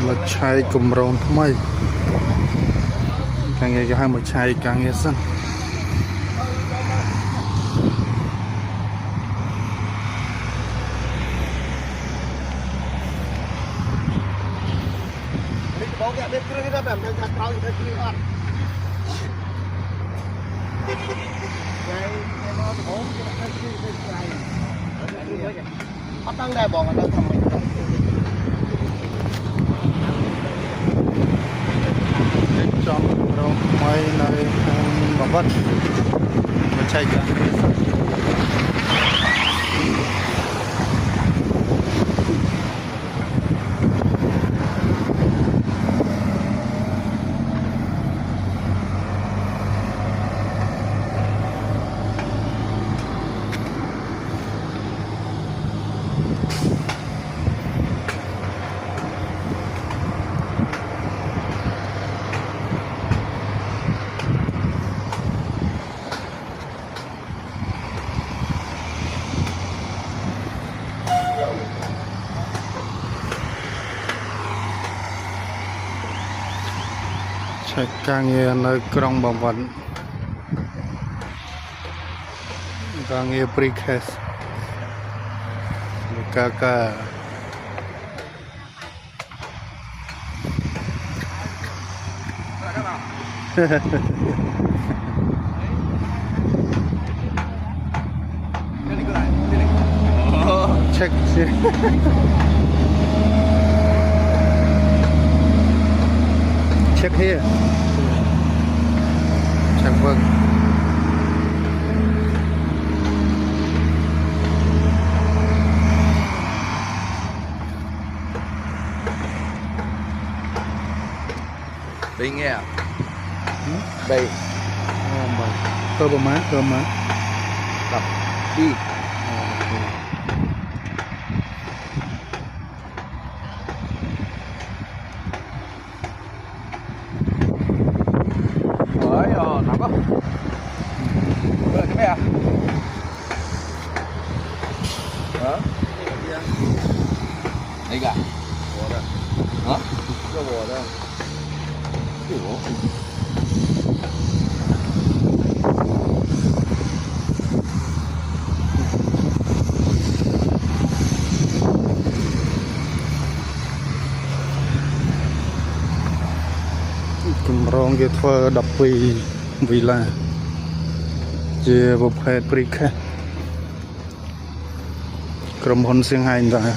một chai cùng rồng thay càng ngày cái hai một chai càng nghe sân tăng đây bọn nó thầm mình trong rồng thay này bằng vật một chai càng nghe sân càng nghe nơi trong bằng vận càng nghe precast kakak check check here check vâng đi nghe đây cơm má đập đi đấy nóng không đây cái này hả đây cả hả cho bò đây cùng rong cái thơ đập vì làជាប្រភេទព្រីខេក្រុមហ៊ុនសៀងហៃដែរ